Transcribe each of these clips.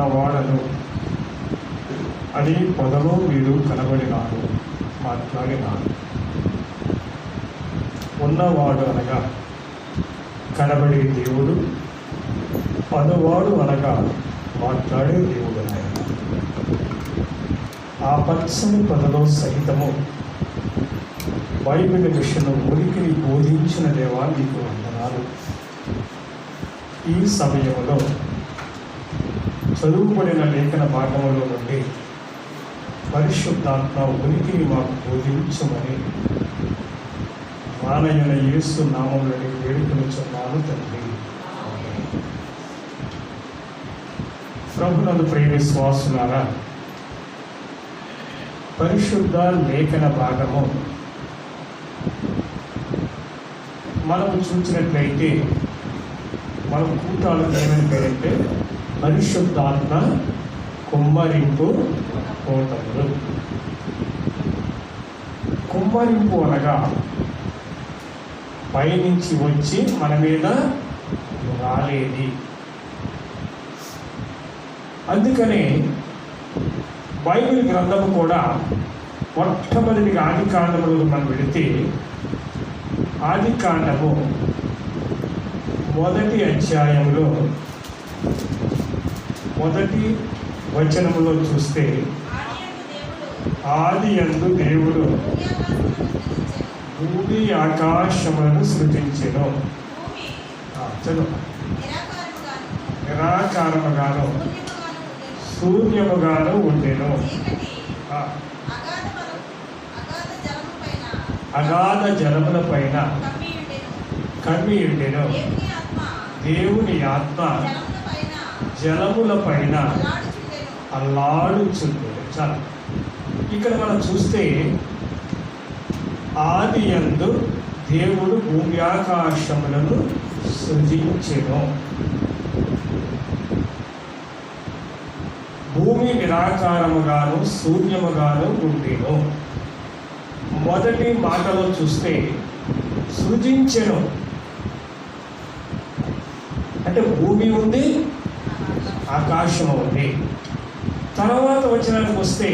ఉన్నవాడను అని పొదలో వీడు కనబడినాడు, మాట్లాడినాడు. ఉన్నవాడు అనగా కనబడే దేవుడు, పదవాడు అనగా మాట్లాడే దేవుడు. ఆ పచ్చని పదలో సహితము బైబిల్ విషయంలో ఉనికిని బోధించిన దేవా నీకు వందనాలు. ఈ సమయంలో చదువుబడిన లేఖన భాగంలో నుండి పరిశుద్ధాత్మ ఉనికిని మాకు బోధించమని మానవుల యేసు నామములని వేడుకొనుచున్నాను తండ్రి. ప్రభునందు ప్రియ విశ్వాసులారా, పరిశుద్ధ లేఖన భాగము మనము చూసినట్లయితే మనం కూటాలకు ఏమని పేరంటే పరిశుద్ధాత్మ కుమ్మరింపు కోటములు. కుమ్మరింపు అనగా పైనుంచి వచ్చి మన మీద రాలేది. అందుకనే బైబిల్ గ్రంథము కూడా మొట్టమొదటిగా ఆది కాండములకు మనం వెళితే ఆది కాండము మొదటి అధ్యాయంలో మొదటి వచనములో చూస్తే ఆది యందు దేవుడు భూమి ఆకాశములను సృజించెను. చదువు. నిరాకారముగాను శూన్యముగాను ఉండెను. అగాధ జలముల పైన కమ్మి ఉండెను. దేవుని ఆత్మ జలముల పైన అల్లాడుచుండెను. చాలా ఇక్కడ మనం చూస్తే ఆది యందు దేవుడు భూమి ఆకాశములను సృజించెను. భూమి నిరాకారముగాను శూన్యముగాను ఉండెను. మొదటి మాటలో చూస్తే సృజించెను అంటే భూమి ఉంది, ఆకాశము ఉంది. తర్వాత వచనానికి వస్తే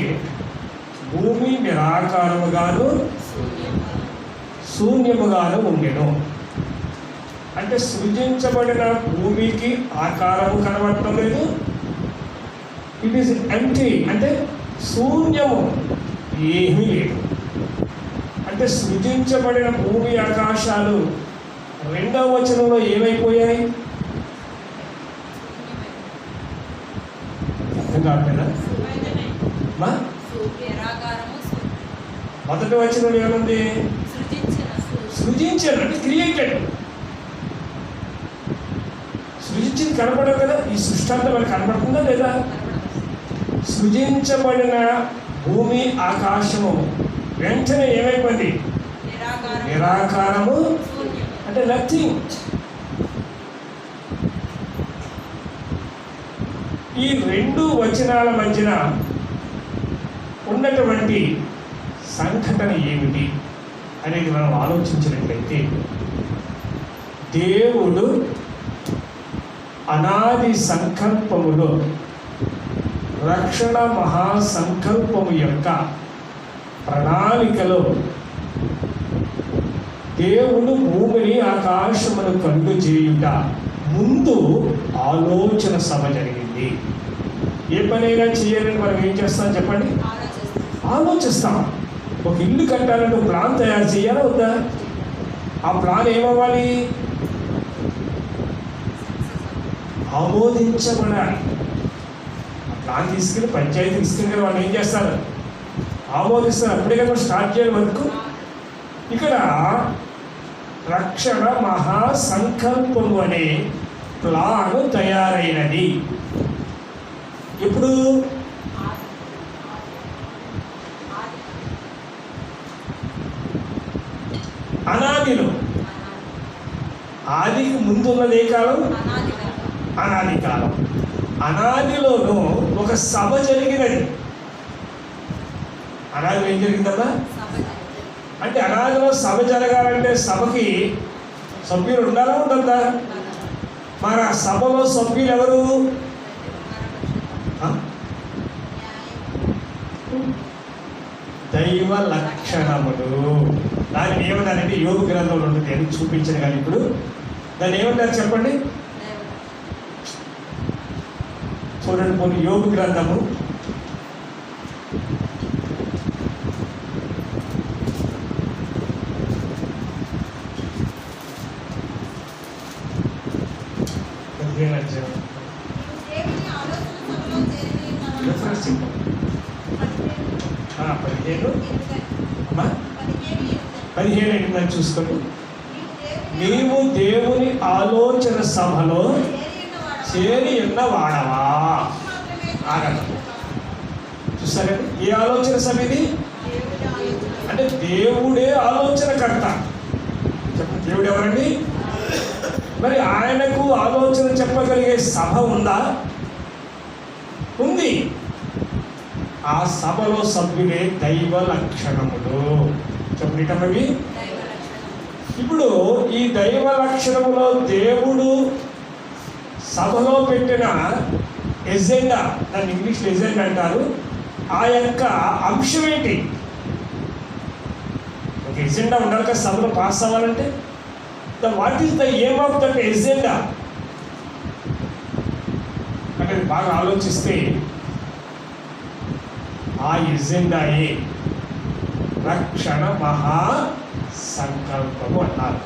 భూమి నిరాకారముగాను శూన్యముగాను ఉండెను. అంటే సృజించబడిన భూమికి ఆకారము కనబడటం లేదు, ఇట్ ఈస్ ఎంప్టీ అంటే శూన్యము, ఏమీ లేదు. అంటే సృజించబడిన భూమి ఆకాశాలు రెండవ వచనంలో ఏమైపోయాయి? అర్థం కావట్లేదా? మొదటి వచనంలో ఏముంది? సృజించారు అంటే క్రియేటెడ్. సృజించింది కనపడదు కదా. ఈ సృష్టి అంతా మనకు కనపడుతుందా లేదా? సృజించబడిన భూమి ఆకాశము వెంటనే ఏమైపోయింది? నిరాకారము అంటే నథింగ్. ఈ రెండు వచనాల మధ్యన ఉన్నటువంటి సంఘటన ఏమిటి అనేది మనం ఆలోచించినట్లయితే, దేవుడు అనాది సంకల్పములో రక్షణ మహాసంకల్పము యొక్క ప్రణాళికలో దేవుడు భూమిని ఆకాశమును కలుగు చేయుట ముందు ఆలోచన సభ జరిగింది. ఏ పనైనా చేయాలని మనం ఏం చేస్తాం చెప్పండి? ఆలోచిస్తాం. ఒక ఇల్లు కట్టాలంటే ప్లాన్ తయారు చేయాలా వద్దా? ఆ ప్లాన్ ఏమవ్వాలి? ఆమోదించబడాలి. ఆ ప్లాన్ తీసుకెళ్ళి పంచాయతీకి ఇస్తే వాళ్ళు ఏం చేస్తారు? ఆమోదిస్తారు. అప్పుడే కదా స్టార్ట్ చేయాలి వర్క్. ఇక్కడ రక్షణ మహాసంకల్పము అనే ప్లాను తయారైనది. ఇప్పుడు అనాదిలో, ఆదికి ముందు ఉన్నదే కాలం అనాది కాలం. అనాదిలోనూ ఒక సభ జరిగినది. అనాదిలో ఏం జరిగిందమ్మా? అంటే అనాదిలో సభ జరగాలంటే సభకి సభ్యులు ఉండాలా ఉండద్దా? మరి ఆ సభలో సభ్యులు ఎవరు? దైవ లక్షణములు. దాన్ని ఏమన్నారంటే యోగ గ్రంథంలో ఉంటుంది అని చూపించాను కానీ ఇప్పుడు దాన్ని ఏమన్నారు చెప్పండి. చూడండి కొన్ని యోగ గ్రంథము 15వ అధ్యాయం రిఫరెన్స్ సింపుల్ 15 చూసుకోండి. నీవు దేవుని ఆలోచన సభలో చేరి ఉన్న వాడవా. చూసారండి, ఏ ఆలోచన సభ ఇది అంటే దేవుడే ఆలోచనకర్త. చెప్పండి, దేవుడు ఎవరండి? మరి ఆయనకు ఆలోచన చెప్పగలిగే సభ ఉందా? ఉంది. ఆ సభలో సభ్యులే దైవ లక్షణములు. చెప్పండి, ఇప్పుడు ఈ దైవ లక్షణములో దేవుడు సభలో పెట్టిన ఎజెండా, దాన్ని ఇంగ్లీష్లో ఎజెండా అంటారు. ఆ యొక్క అంశం ఏంటి? ఒక ఎజెండా ఉండాలి కదా సభలో పాస్ అవ్వాలంటే. What is the aim of that agenda అంటే బాగా ఆలోచిస్తే ఆ ఎజెండాయే రక్షణ మహా సంకల్పము అన్నారు.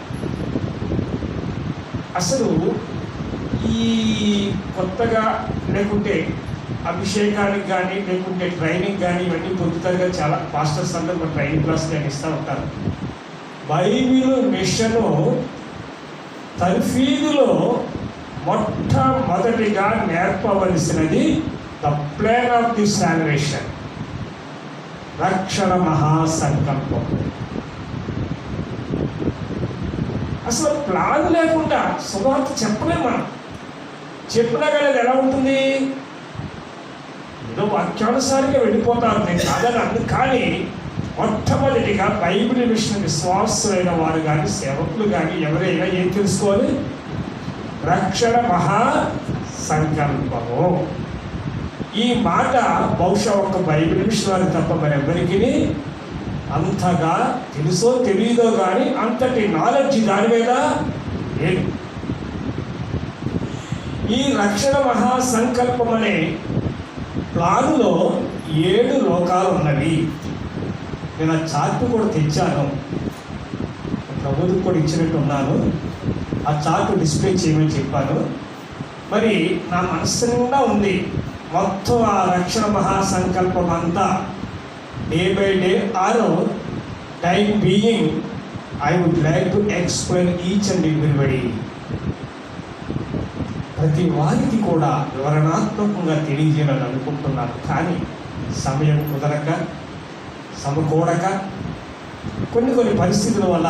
అసలు ఈ కొత్తగా లేకుంటే అభిషేకానికి కానీ లేకుంటే ట్రైనింగ్ కానీ ఇవన్నీ పొందుతారు కదా, చాలా పాస్టర్స్ అందరూ మన ట్రైనింగ్ క్లాస్ కానీ ఇస్తూ ఉంటారు. బైబిల్ మిషను తర్ఫీదులో మొట్టమొదటిగా నేర్పవలసినది the plan of the salvation, రక్షణ మహాసంకల్పం. అసలు ప్లాన్ లేకుండా సువార్త చెప్పలేము. మనం చెప్పినా కానీ అది ఎలా ఉంటుంది? ఏదో వాక్యానుసారిగా వెళ్ళిపోతారు, నేను కాదని అందు. కానీ మొట్టమొదటిగా బైబిల్ విషయం విశ్వాసులైన వారు కానీ సేవకులు కానీ ఎవరైనా ఏం తెలుసుకోవాలి? రక్షణ మహా సంకల్పము. ఈ మాట బహుశా ఒక బైబిల్ విషయాలు తప్ప మరెవరికి అంతగా తెలుసో తెలియదో కానీ అంతటి నాలెడ్జ్ దాని మీద లేదు. ఈ రక్షణ మహా సంకల్పం అనే ప్లానులో 7 లోకాలు ఉన్నవి. నేను ఆ చార్ట్ కూడా తెచ్చాను, ప్రభుత్వం కూడా ఇచ్చినట్టు ఉన్నాను. ఆ చార్ట్ డిస్ప్లే చేయమని చెప్పాను. మరి నా మనస్సు నిండా ఉంది మొత్తం ఆ రక్షణ మహాసంకల్పం అంతా. Day by day our time being I would like to explain each and everybody. ప్రతి వారికి కూడా వివరణాత్మకంగా తెలియజేయాలని అనుకుంటున్నాను. కానీ సమయం కుదరక సమకూడక కొన్ని పరిస్థితుల వల్ల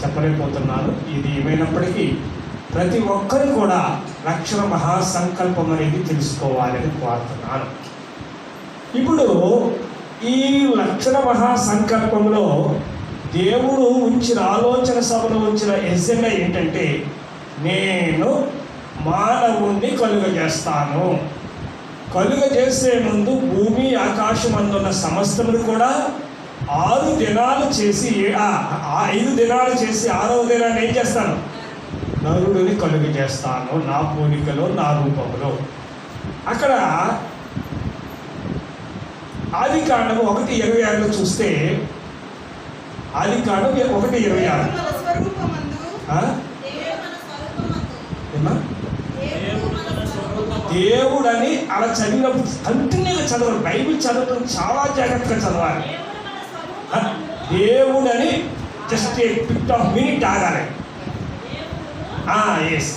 చెప్పలేకపోతున్నాను. ఇది ఏమైనప్పటికీ ప్రతి ఒక్కరు కూడా రక్షణ మహాసంకల్పం అనేది తెలుసుకోవాలని కోరుతున్నాను. ఇప్పుడు ఈ రక్షణ మహాసంకల్పంలో దేవుడు ఉంచిన ఆలోచన సభలో ఉంచిన ఎజెండా ఏంటంటే, నేను మానవుణ్ణి కలుగజేస్తాను. కలుగజేసే ముందు భూమి ఆకాశం అందున్న సమస్తములు కూడా 6 దినాలు చేసి 5 దినాలు చేసి 6వ దినాన్ని ఏం చేస్తాను? నరుడిని కలుగు చేస్తాను, నా పోలికలో నా రూపంలో. అక్కడ ఆదికాండము 1:26 చూస్తే, ఆదికాండం 1:26 దేవుడని అలా చదివినప్పుడు కంటిన్యూగా చదవాలి. బైబిల్ చదవడం చాలా జాగ్రత్తగా చదవాలి. దేవుడని just a bit of minute ఆగాలి. ఎస్,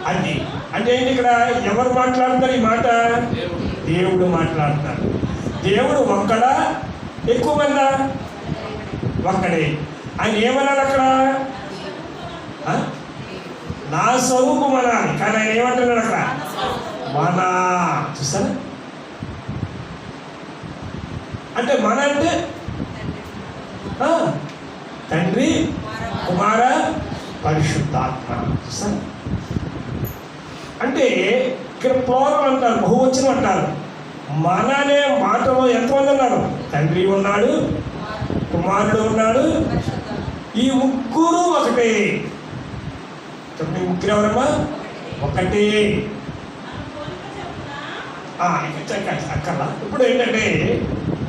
అది అంటే ఏంటి? ఇక్కడ ఎవరు మాట్లాడుతున్నారు ఈ మాట? దేవుడు మాట్లాడుతున్నారు. దేవుడు ఒక్కడా ఎక్కువ మందా? ఒక్కడే. ఆయన ఏమన్నాడు అక్కడ? నా స్వరూపం అనాలి. కానీ ఆయన ఏమంటున్నాడు అక్కడ? మన. చూస్తారా? అంటే మన అంటే తండ్రి, కుమార, పరిశుద్ధాత్మ. చూస్తారా? అంటే ఇక్కడ ప్లోరల్ అంటారు, బహువచనం అంటారు. మన అనే మాటలో ఎంతమంది ఉన్నారు? తండ్రి ఉన్నాడు, కుమారుడు ఉన్నాడు, ఈ ముగ్గురు ఒకటే. చెప్పండి, ముగ్గురు ఎవరమ్మా? ఒకటే. అక్కర్లా. ఇప్పుడు ఏంటంటే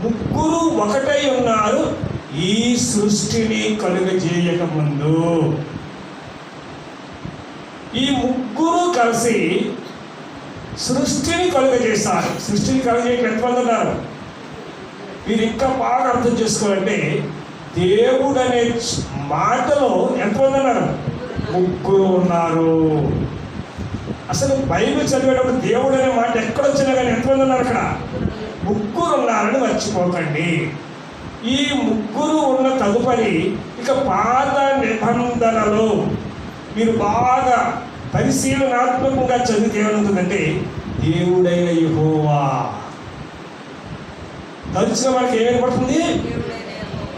ముగ్గురు ఒకటై ఉన్నారు ఈ సృష్టిని కలుగజేయక ముందు. ఈ ముగ్గురు కలిసి సృష్టిని కలుగజేస్తారు. సృష్టిని కలుగజేయక ఎంతమంది ఉన్నారు? మీరు ఇంకా బాగా అర్థం చేసుకోవాలంటే దేవుడు అనే మాటలో ఎంతమంది ఉన్నారు? ముగ్గురు ఉన్నారు. అసలు బైబిల్ చదివేటప్పుడు దేవుడు అనే మాట ఎక్కడొచ్చినా కానీ ఎంతమంది ఉన్నారు? అక్కడ ముగ్గురు ఉన్నారని మర్చిపోకండి. ఈ ముగ్గురు ఉన్న తదుపరి ఇక పాత నిబంధనలో మీరు బాగా పరిశీలనాత్మకంగా చదివితే ఏమవుతుందంటే దేవుడైన యెహోవా తరచుగా మనకి ఏమేపడుతుంది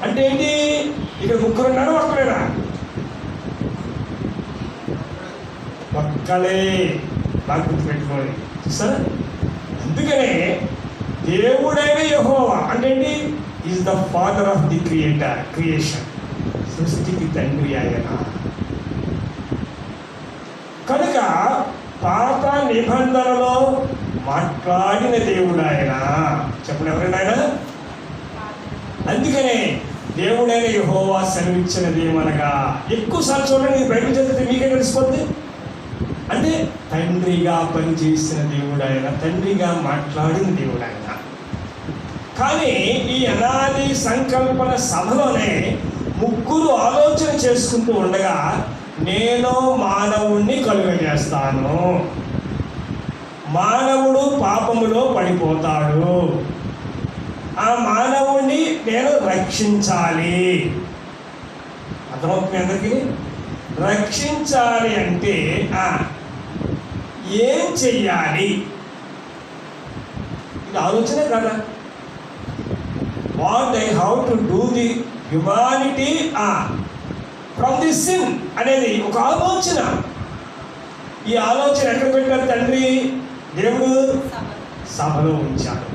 అంటే ఏంటి? ఇక్కడ ముగ్గురు ఉన్నారు, ఒక్కలేనా? ఒక్కలే. బాగా గుర్తుపెట్టుకోవాలి చూసారా. అందుకనే దేవుడైన యెహోవా అంటే ఏంటి? Is the father of the creation. సృష్టికి తండ్రి ఆయన. కనుక పాత నిబంధనలో మాట్లాడిన దేవుడు ఆయన. చెప్పండి, ఎవరైనా ఆయన? అందుకనే దేవుడైన యెహోవా సెలవిచ్చినది ఏమనగా, ఎక్కువసార్లు చూడండి బైబిల్ చదివితే మీకే తెలిసిపోతుంది. అంటే తండ్రిగా పనిచేసిన దేవుడు ఆయన, తండ్రిగా మాట్లాడిన దేవుడు ఆయన. కానీ ఈ అనాది సంకల్పన సభలోనే ముగ్గురు ఆలోచన చేసుకుంటూ ఉండగా నేను మానవుణ్ణి కలుగజేస్తాను, మానవుడు పాపములో పడిపోతాడు, ఆ మానవుణ్ణి నేను రక్షించాలి. అర్థమవుతుంది అందరికీ? రక్షించాలి అంటే ఏం చెయ్యాలి? ఇది ఆలోచనే కదా. What I how to do the humanity from the sin అనేది ఒక ఆలోచన. ఈ ఆలోచన ఎక్కడ పెట్టారు తండ్రి? దేవుడు సభలో ఉంచాడు.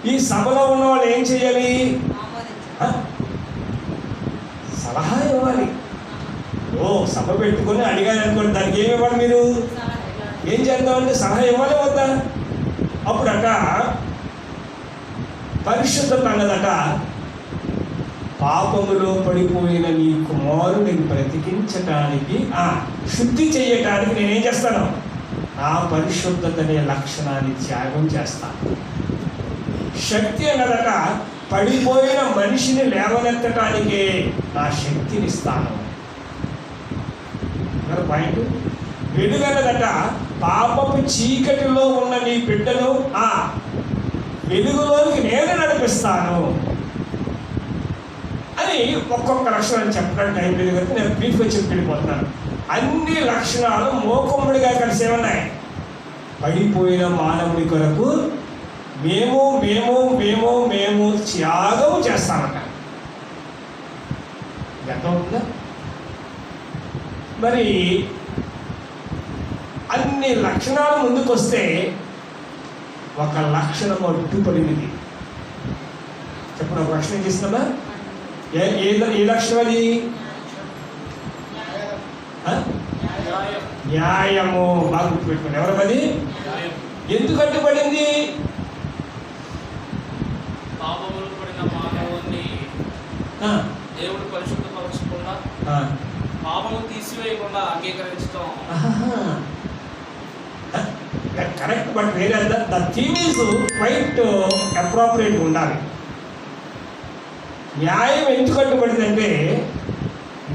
ఈ సభలో ఉన్న వాళ్ళు ఏం చేయాలి? సలహా ఇవ్వాలి. సభ పెట్టుకొని అడిగారు అనుకోండి, దానికి ఏమి ఇవ్వాలి? మీరు ఏం చేద్దామంటే సలహా ఇవ్వాలి వద్దా? అప్పుడట పరిశుద్ధత అన్నదట, పాపములో పడిపోయిన నీ కుమారుని బ్రతికించటానికి శుద్ధి చేయటానికి నేనేం చేస్తాను? నా పరిశుద్ధత అనే లక్షణాన్ని త్యాగం చేస్తాను. శక్తి అన్నదట పడిపోయిన మనిషిని లేవనెత్తటానికే నా శక్తిని ఇస్తాను. పాయింట్. వెలుగన్నదట పాపపు చీకటిలో ఉన్న నీ బిడ్డను వెలుగులోనికి నేను నడిపిస్తాను అని ఒక్కొక్క లక్షణాన్ని చెప్పడానికి టైం లేదు కనుక నేను బ్రీఫ్గా చెప్పి వెళ్ళిపోతున్నాను. అన్ని లక్షణాలు మోకొమ్ముడిగా కలిసి ఏమన్నాయి? పడిపోయిన మానవుడి కొరకు మేము మేము మేము మేము త్యాగం చేస్తామట. అర్థమవుతుందా? మరి అన్ని లక్షణాలు ముందుకు వస్తే ఒక లక్షణం అడ్డుపడినది. చెప్పండి, ఒక లక్షణం చేస్తున్నామా? ఏ లక్షణం అది? న్యాయము. బాగా గుర్తుపెట్టుకోండి. ఎవరది? ఎందుకు అడ్డుపడింది? దేవుడు పరిశుద్ధపరచకుండా పాపము తీసివేయకుండా అంగీకరించడం. కరెక్ట్. బట్ వేరే the theme is quiet appropriate ఉండాలి. న్యాయం ఎందుకు అడ్డుపడిందంటే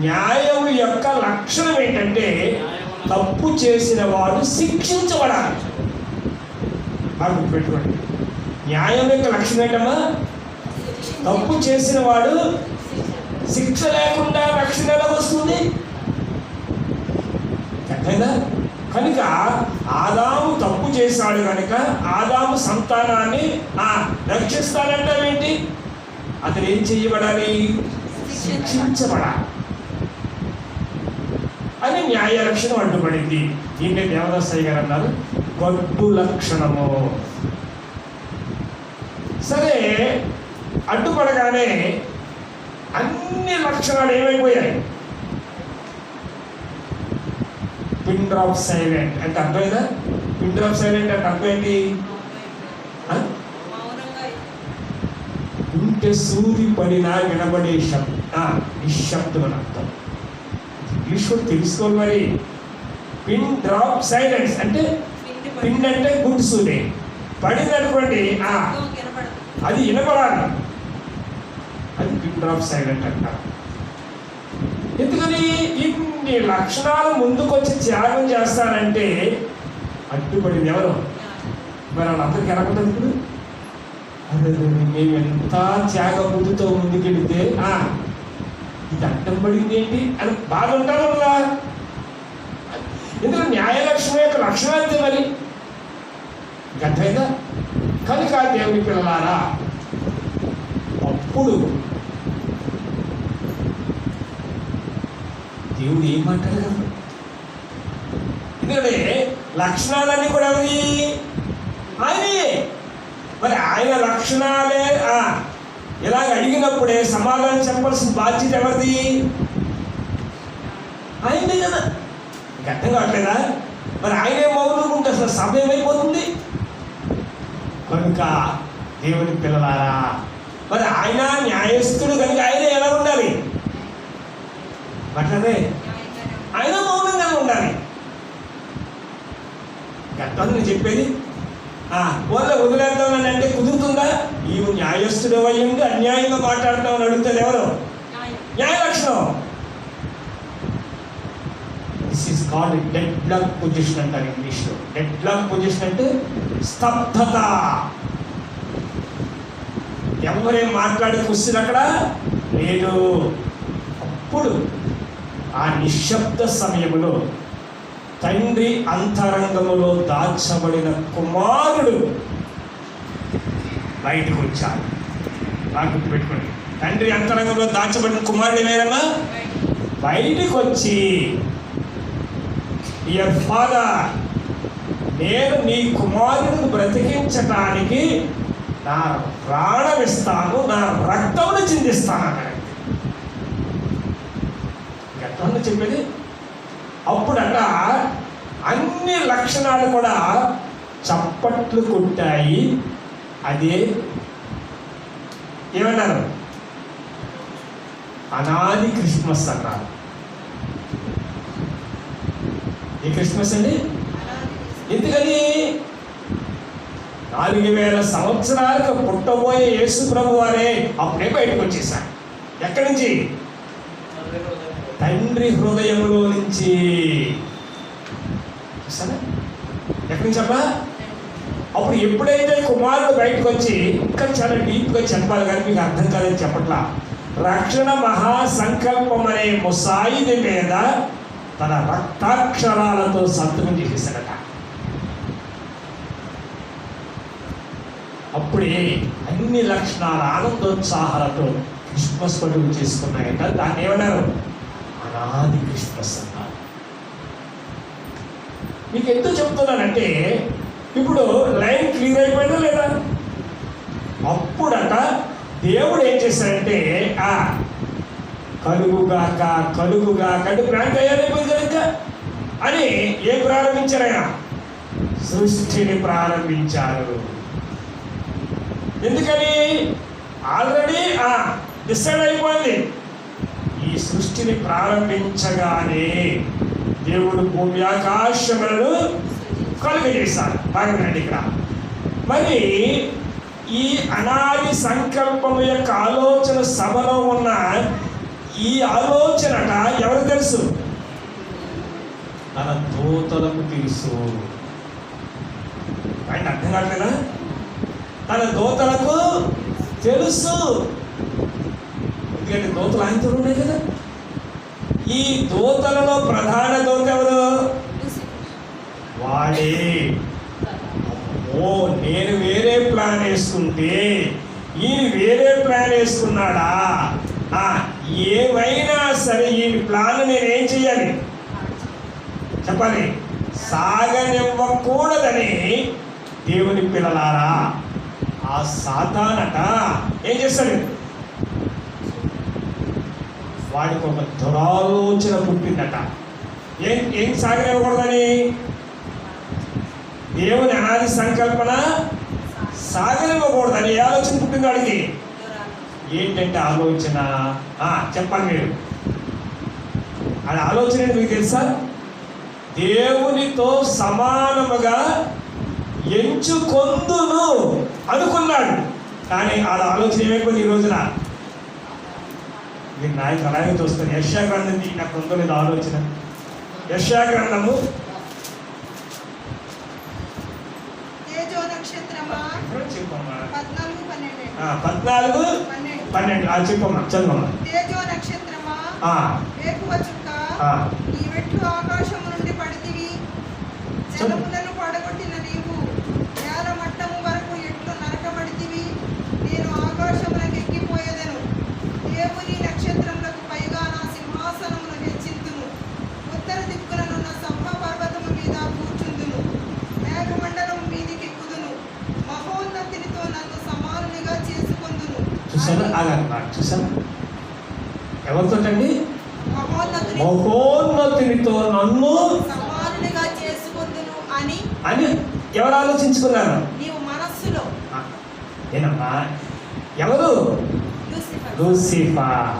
న్యాయం యొక్క లక్షణం ఏంటంటే తప్పు చేసిన వాడు శిక్షించబడాలి. బాగా గుర్తుపెట్టుకోండి. న్యాయం యొక్క లక్షణం ఏంటమ్మా? తప్పు చేసిన వాడు శిక్ష లేకుండా రక్షణ ఎలా వస్తుంది? కదా. కనుక ఆదాము తప్పు చేశాడు కనుక ఆదాము సంతానాన్ని రక్షిస్తాడంటే ఏంటి? అతను ఏం చెయ్యబడాలి? శిక్షించబడాలి అని న్యాయ లక్షణం అడ్డుపడింది. దీన్ని దేవదాసయ్య గారు అన్నారు గడ్డు లక్షణము. సరే, అడ్డుపడగానే అన్ని లక్షణాలు ఏమైపోయాయి? పిన్ డ్రాప్ సైలెంట్ అంటే అర్థమైందా? పిన్ డ్రాప్ సైలెంట్ అంటే అర్థం ఏంటి? ఉంటే సూది పడినా వినబడే నిశ్శబ్దం అని అర్థం. ఇంగ్లీష్ కూడా తెలుసుకోవాలి మరి. పిన్ డ్రాప్ సైలెన్స్ అంటే పిన్ అంటే గుడ్ సూది, పడింది అనుకోండి అది వినపడాలి, అది పిన్ డ్రాప్ సైలెంట్ అంటారు. ఎందుకని ఇన్ని లక్షణాలు ముందుకొచ్చి త్యాగం చేస్తానంటే అడ్డుపడింది ఎవరు? మరి వాళ్ళందరికీ ఎలా ఉంటుంది ఇప్పుడు? అదే మేము ఎంత త్యాగ బుద్ధితో ముందుకెళితే ఇది అడ్డం పడింది ఏంటి అని బాధ ఉంటారు కదా. ఎందుకంటే న్యాయ లక్షణం యొక్క లక్షణం అంతే మరి. అర్థమైందా? కనుక దేవుని పిల్లలారా, అప్పుడు దేవుడు ఏం మాట్లాడగలరు? ఎందుకంటే లక్షణాలన్నీ కూడా ఎవరి? ఆయనే. మరి ఆయన లక్షణాలే ఇలాగ అడిగినప్పుడే సమాధానం చెప్పాల్సిన బాధ్యత ఎవరిది? ఆయనే కదా. ఇంక అర్థం కావట్లేదా? మరి ఆయనే మౌనంగా ఉంటే అసలు సభ ఏమైపోతుంది? కనుక దేవుని పిల్లలారా, మరి ఆయన న్యాయస్థుడు కనుక ఆయన ఎలా ఉండాలి? అట్లనే ఆయన మౌనంగానే ఉండాలి. అర్థం నేను చెప్పేది. వాళ్ళ వదిలేద్దామని అంటే కుదురుతుందా? ఈ న్యాయస్థుడు అయ్యింది అన్యాయంగా మాట్లాడతామని అడుగుతుంది ఎవరు? న్యాయ లక్షణం. This is called deadlock position అంటారు ఇంగ్లీష్లో. డెడ్ లాక్ పొజిషన్ అంటే స్తబ్దత. ఎవరేం మాట్లాడే కూర్చుని అక్కడ లేదు. అప్పుడు ఆ నిశ్శబ్ద సమయంలో తండ్రి అంతరంగములో దాచబడిన కుమారుడు బయటకు వచ్చాడు. బాగా గుర్తుపెట్టుకోండి. తండ్రి అంతరంగంలో దాచబడిన కుమారుడు ఏమైనా బయటకు వచ్చి, డియర్ ఫాదర్, నేను నీ కుమారుడిని బ్రతికించటానికి నా ప్రాణం ఇస్తాను, నా రక్తమును చిందిస్తాను అన్నాడు. ఎట్లా చెప్పేది? అప్పుడట అన్ని లక్షణాలు కూడా చప్పట్లు కొట్టాయి. అదే ఏమన్నారు? అనాది క్రిస్మస్ అన్నారు. ఏ క్రిస్మస్ అండి? ఎందుకని 4000 సంవత్సరాలకు పుట్టబోయే యేసు ప్రభు వారే అప్పుడే బయటకు వచ్చేసారు. ఎక్కడి నుంచి? తండ్రి హృదయంలో నుంచి. చూసారా ఎక్కడి నుంచి అబ్బా? అప్పుడు ఎప్పుడైతే కుమారుడు బయటకు వచ్చి, ఇంకా చాలా డీప్గా చెప్పాలి కానీ మీకు అర్థం కాదని చెప్పట్లా, రక్షణ మహాసంకల్పం అనే ముసాయిది మీద తన రక్తాక్షరాలతో సంతకం చేసేసాడట. అప్పుడే అన్ని లక్షణాల ఆనందోత్సాహాలతో క్రిస్మస్ పండుగ చేసుకున్నాయట. దాన్ని ఏమన్నారు? అనాది క్రిస్మస్ అన్నారు. మీకు ఎందుకు చెప్తున్నానంటే, ఇప్పుడు లైన్ క్లియర్ అయిపోయిందా లేదా? అప్పుడట దేవుడు ఏం చేశాడంటే కలుగుగాక కలుగుగాక అంటే ప్రాణం తయారైపోయింది కనుక అని ఏం ప్రారంభించారు? ఆయన సృష్టిని ప్రారంభించారు. ఎందుకని? ఆల్రెడీ డిసైడ్ అయిపోయింది. ఈ సృష్టిని ప్రారంభించగానే దేవుడు భూమి ఆకాశములను కలుగజేశాడు. బాగుందండి ఇక్కడ. మరి ఈ అనాది సంకల్పము యొక్క ఆలోచన సభలో ఉన్న ఈ ఆలోచనట ఎవరు తెలుసు? తన దూతలకు తెలుసు. ఆయన అర్థం కావట్లేదా? తన దూతలకు తెలుసు. ఎందుకంటే దూతలు ఆయనతో ఉన్నాయి కదా. ఈ దూతలలో ప్రధాన దూత ఎవరు? వాడే. నేను వేరే ప్లాన్ వేసుకుంటే ఈయన వేరే ప్లాన్ వేసుకున్నాడా? ఏమైనా సరే ఈ ప్లాన్ నేనేం చెయ్యాలి చెప్పాలి, సాగనివ్వకూడదని దేవుని పిల్లలారా ఆ సాతానట ఏం చేస్తాడు? వాడికి ఒక దురాలోచన పుట్టిందట. ఏం సాగనివ్వకూడదని? దేవుని అనాది సంకల్పన సాగనివ్వకూడదని ఏ ఆలోచన పుట్టింది వాడికి? ఏంటంటే ఆలోచన? చెప్పండి మీరు. అది ఆలోచన ఏంటి మీకు తెలుసా? దేవునితో సమానముగా ఎంచుకొందును అనుకున్నాడు. కానీ ఆ ఆలోచన ఏమైపోయింది ఈ రోజున? మీరు నాయకు అలాగే చూస్తారు. యెషయా గ్రంథం నాకు ఉందో లేదు ఆలోచన. యెషయా గ్రంథము 14:12 చెప్పమ్మా, చదవమ్మా. తేజో నక్షత్రమా, వేకువ చుక్క, నీ వెట్లు ఆకాశము నుండి పడితివి. జలములను పడగొట్టిన నీవు నేల మట్టము వరకు ఎట్లు నరకబడితివి. నేను ఆకాశములకు ఎక్కిపోయేదను. దేవుని నక్షత్రములకు పైగా నా సింహాసనమును హెచ్చింతును. ఉత్తర దిక్కులనున్న సభ పర్వతము మీద కూర్చుందును. మేఘమండలం మీదికి ఎక్కుదును. మహోన్నతినితో నన్ను సమానునిగా చేసుకొందును. చూసారా ఎవరితోటండి? మహోన్నతినితో నన్ను సమానునిగా చేసుకొందును అని అని ఎవరు ఆలోచించుకున్నారు? నీవు మనస్సులో. ఏనమ్మా? ఎవరు? లూసిఫర్.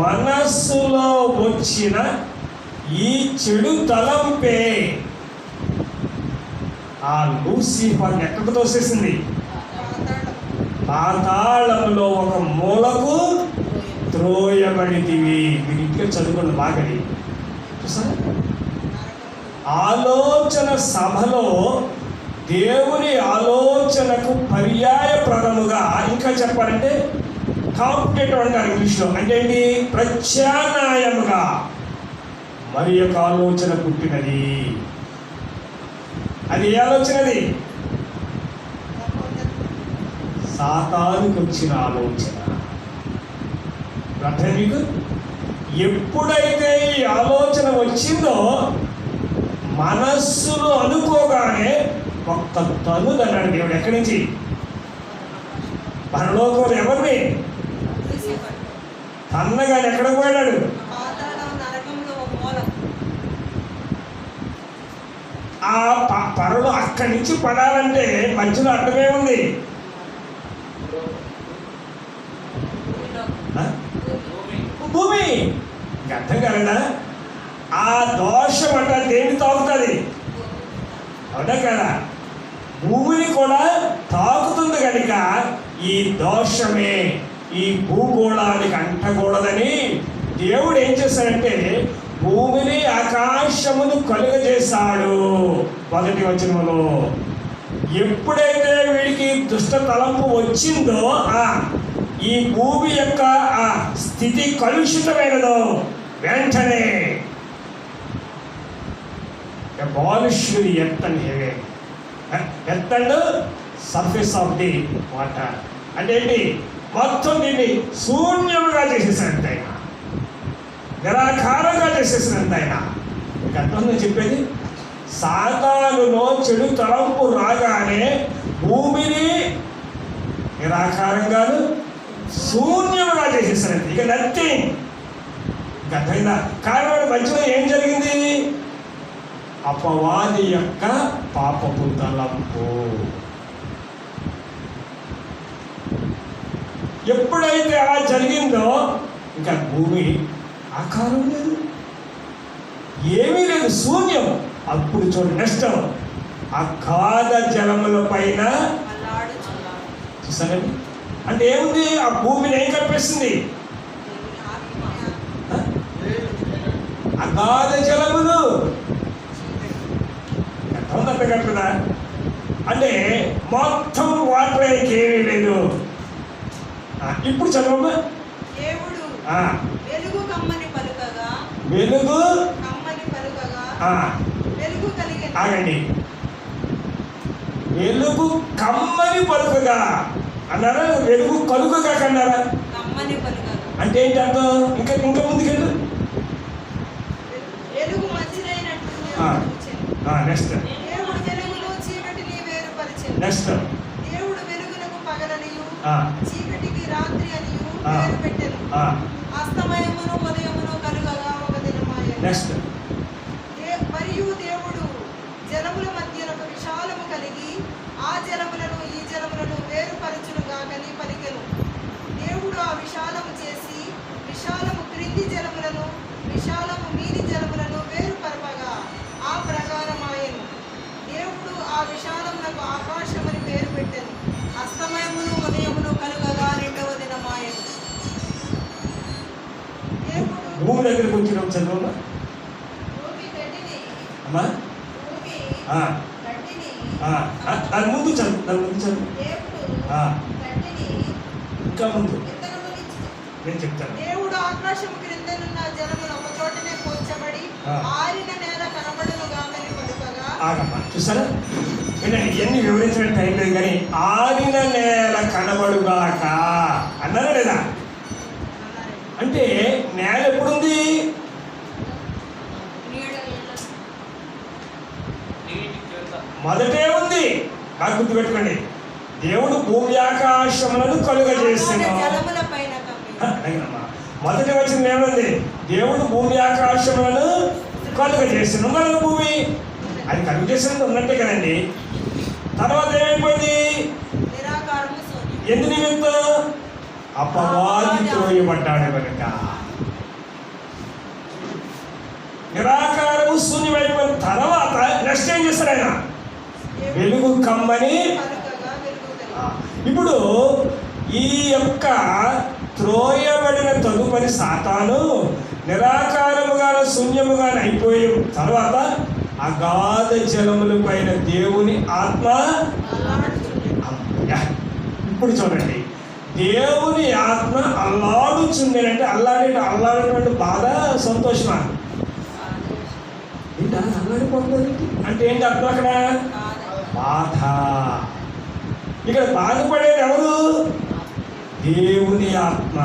మనస్సులో వచ్చిన ఈ చెడు తలంపే ఆ లూసిఫర్ ఎక్కడికి తోసేసింది? పాతాళంలో ఒక మూలకు త్రోయబడితివి. మీరు ఇంటికి చదువుకున్న బాగడి చూసారా? ఆలోచన సభలో దేవుని ఆలోచనకు పర్యాయప్రదముగా, ఇంకా చెప్పాలంటే కాంపిటేటివ్ అంటారు ఇంగ్లీష్లో. అంటే ఏంటి? ప్రత్యామ్నాయముగా మరి యొక్క ఆలోచన పుట్టినది. అది ఏ ఆలోచనది? సాతానుకు వచ్చిన ఆలోచన. అర్థం మీకు? ఎప్పుడైతే ఈ ఆలోచన వచ్చిందో మనస్సులో అనుకోగానే ఒక్క తనుదన్నాడు దేవుడు. ఎక్కడి నుంచి? పరలోకంలో ఎవరిని తన్నగాని ఎక్కడ పోయాడు? ఆ పరలో అక్కడి నుంచి పడాలంటే మధ్యలో అడ్డమే ఉంది. భూమి. అర్థం కలదా? ఆ దోషం అంట దేన్ని తాకుతుంది? అవునా కదా? భూమిని కూడా తాకుతుంది కనుక ఈ దోషమే ఈ భూగోళానికి అంటకూడదని దేవుడు ఏం చేశాడంటే భూమిని ఆకాశమును కలుగజేశాడు. 1వ వచనంలో ఎప్పుడైతే వీడికి దుష్ట తలంపు వచ్చిందో ఈ భూమి యొక్క స్థితి కలుషితమైనదో వెంటనే abolish the earth and heaven. Earth and surface of the water అంటే ఏంటి? మొత్తం దీన్ని శూన్యముగా చేసేసినంత ఆయన, నిరాకారంగా చేసేసినంత ఆయన. మీకు అర్థంగా చెప్పేది? సాతానులో చెడు తలంపు రాగానే భూమిని నిరాకారంగాను శూన్యముగా చేసేసినంత. ఇక నథింగ్. ఇక అర్థమైందా? కారణం మధ్యలో ఏం జరిగింది? అపవాది యొక్క పాపపు తలంపు. ఎప్పుడైతే అలా జరిగిందో ఇంకా భూమి ఆకారం లేదు, ఏమీ లేదు, శూన్యం. అప్పుడు చూడండి నెక్స్ట్ అగాధ జలముల పైన చూసారండి. అంటే ఏముంది? ఆ భూమిని ఏం కనిపిస్తుంది? అగాధ జలములు. కదా అంటే మొత్తం వాటర్ ఏమీ లేదు. ఇప్పుడు చదవమ్మా. వెలుగు కమ్మని పలుకగా ఆగండి. వెలుగు కమ్మని పలుకగా అన్నారా? వెలుగు కలుకగా కన్నారా? అంటే ఏంటి అర్థం? ఇంకా ముందుకెళ్ళు. నెక్స్ట్ నెక్స్ట్ దేవుడు వెలుగునకు పగలనియు ఆ, చీకటికి రాత్రి అనియు ఆ. పేరు పెట్టెను. ఆ, అస్తమయమును ఉదయమును కలుగగా ఒక దినమాయెను. నెక్స్ట్ మరియు దేవుడు జలముల మధ్యన ఒక విశాలము కలిగి ఆ జలములను ఈ జలములను వేరుపరచునుగాకని పలికెను. దేవుడు ఆ విశాలము చేసి విశాలము క్రింది జలములను విశాలము మీది జలములను వేరుపరపగా ఆ ప్రకారమాయెను. దేవుడు ఆ విశాలమునకు ఆకాశమని పేరు పెట్టెను. అస్తమయమును ఉదయమును కలుగగా రెండవ దినమాయెను. దేవుడు భూమి దగ్గరికి వచ్చిన చదువు భూమి గడ్డిని అమ్మా. భూమి ఆ, గడ్డిని ఆ, దాని ముందు చదువు, దాని ముందు చదువు. దేవుడు ఆ, గడ్డిని ఇంకా ముందు విత్తనములిచ్చెను. నేను చెప్తాను. దేవుడు ఆకాశము క్రిందనున్న జలములు ఒక చోటనే పోల్చబడి ఆ. ఆరిన నేల కనబడునుగాకని పలుకగా ఆగమ్మా, చూసారా? వినండి, ఇవన్నీ వివరించిన టైం లేదు కానీ ఆరిన నేల కనబడుగాక అన్నారా లేదా? అంటే నేల ఎప్పుడుంది? నీటి కింద మొదటే ఉంది. నాకు గుర్తుపెట్టుకోండి, దేవుడు భూమి ఆకాశములను కలుగజేసిన జలముల పైన కమ్మి మొదటి వచ్చిన ఏముంది? దేవుడు భూమి ఆకాశములను కలుగజేసిన ఉన్నది భూమి, అది కలుగజేసినది ఉన్నట్టే కదండి. తర్వాత ఏమైపోయింది? నిరాకారము శూన్యం. ఎందు నిమిత్తం? అపవాది త్రోయబడ్డాడు కనుక నిరాకారము శూన్యమైపోయిన తర్వాత నెక్స్ట్ ఏం చేస్తాడు ఆయన? వెలుగు కమ్మని. పలుకగా వెలుగు కలిగి. ఇప్పుడు ఈ యొక్క త్రోయబడిన తదుపరి సాతాను నిరాకారముగా శూన్యముగా అయిపోయిన తర్వాత అగాధ జలముల పైన దేవుని ఆత్మ. అమ్మయ్య. ఇప్పుడు చూడండి, దేవుని ఆత్మ అల్లాడుచుండేనంటే అల్లాడేటువంటి బాధ, సంతోషమా? ఏంటా అల్లాడిపోతుంది అంటే ఏంటి అర్థం అక్కడ? బాధ. ఇక్కడ బాధపడేది ఎవరు? దేవుని ఆత్మ.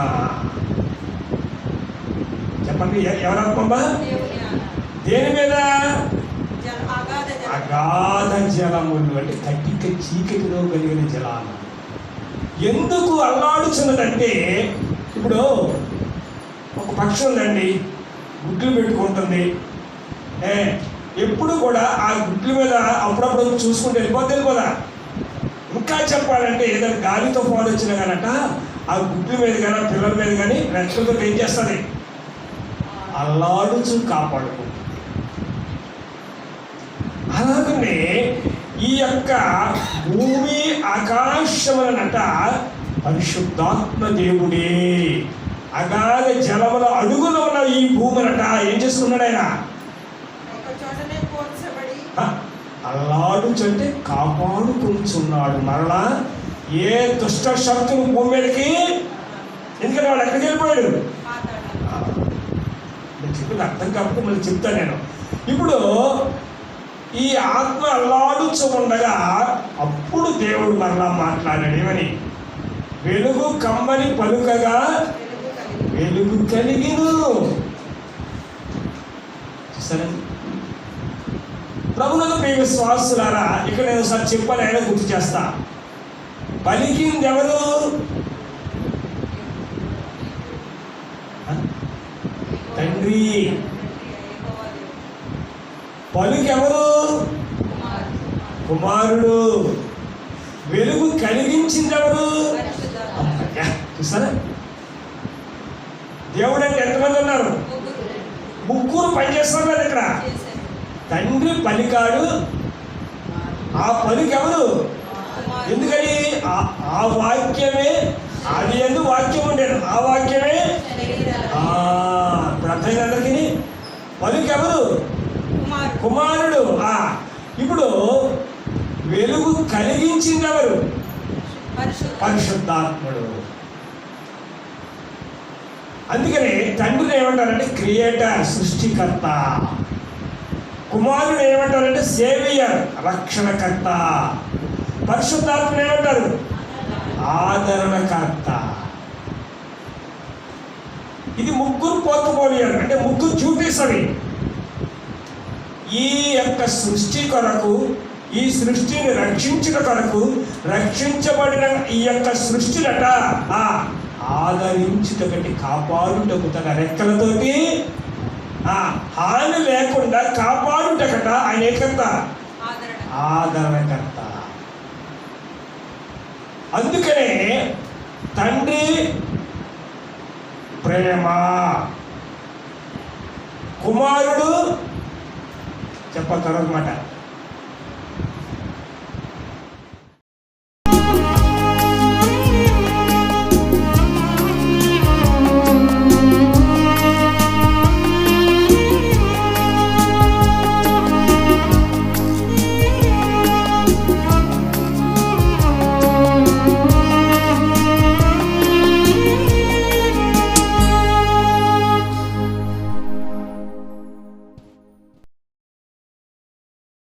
చెప్పండి, ఎవరి ఆత్మ? దేవుని ఆత్మ. దేని మీద? అగాధ జలం. అగాధ జలములు అంటే కటిక చీకటిలో కలిగిన జలాలు. ఎందుకు అల్లాడుచున్నదంటే, ఇప్పుడు ఒక పక్షి ఉందండి, గుడ్లు పెట్టుకుంటుంది. ఎప్పుడు కూడా ఆ గుడ్ల మీద అప్పుడప్పుడు చూసుకుంటే వెళ్ళిపోదా? ఇంకా చెప్పాలంటే ఏదైనా గాలితో ఫాల్ వచ్చినా కానట ఆ గుడ్ల మీద కానీ పిల్లల మీద కానీ రెక్కలతో ఏం చేస్తుంది? అల్లాడుచు కాపాడుకుంటుంది. అలాగనే ఈ యొక్క భూమి ఆకాశములనట పరిశుద్ధాత్మ దేవుడే. అగాధ జలముల అడుగులో ఉన్న ఈ భూమినట ఏం చేస్తున్నాడు ఆయన? ఒక చోటనే పోల్చబడి అల్లాడుచంటే కాపాడుకుంటున్నాడు. మరలా ఏ దుష్ట శక్తులు భూమి మీదకి, ఎందుకంటే వాడు ఎక్కడికి వెళ్ళిపోయాడు? మాట్లాడాలి. నేను చెప్పింది అర్థం కాబట్టి మళ్ళీ చెప్తాను నేను. ఇప్పుడు ఈ ఆత్మ అల్లాడుచు ఉండగా అప్పుడు దేవుడు మరలా మాట్లాడాడు. ఏమని? వెలుగు కమ్మని పలుకగా వెలుగు కలిగి. వెలుగు కలిగిను. చూసారా? ప్రభువునందు ప్రియ విశ్వాసులారా, ఇక్కడ నేను ఒకసారి చెప్పాను, ఆయన గుర్తు చేస్తా. పలికింది ఎవరు? తండ్రి. పలుకెవరు? కుమారుడు. వెలుగు కలిగించింది ఎవరు? అమ్మయ్య. చూసారా? దేవుడు అంటే ఎంతమంది ఉన్నారు? ముగ్గురు పనిచేస్తున్నారు ఇక్కడ. తండ్రి పలికాడు. ఆ పలుకెవరు? ఎందుకని? ఆ వాక్యమే, అది ఎందు వాక్యం ఉండేది, ఆ వాక్యమే ప్రజలందరికీ. పలుకెవరు? కుమారుడు. ఇప్పుడు వెలుగు కలిగించింది ఎవరు? పరిశుద్ధాత్ముడు. అందుకని తండ్రిని ఏమంటారంటే క్రియేటర్, సృష్టికర్త. కుమారుడు ఏమంటారంటే సేవియర్, రక్షణకర్త. పరిశుద్ధాత్మను ఏమంటారు? ఆదరణకర్త. ఇది ముగ్గురు పోర్ట్ఫోలియోలు, అంటే ముగ్గురు డ్యూటీస్ అవి. ఈ యొక్క సృష్టి కొరకు ఈ సృష్టిని రక్షించుట కొరకు రక్షించబడిన ఈ యొక్క సృష్టినట ఆదరించుటకటి కాపాడుటకు తన రెక్కలతోటి హాని లేకుండా కాపాడుటకట ఆయన ఏకర్త, ఆదరణకర్త. అందుకనే తండ్రి ప్రేమ, కుమారుడు చెప్ప తర్వాత మాట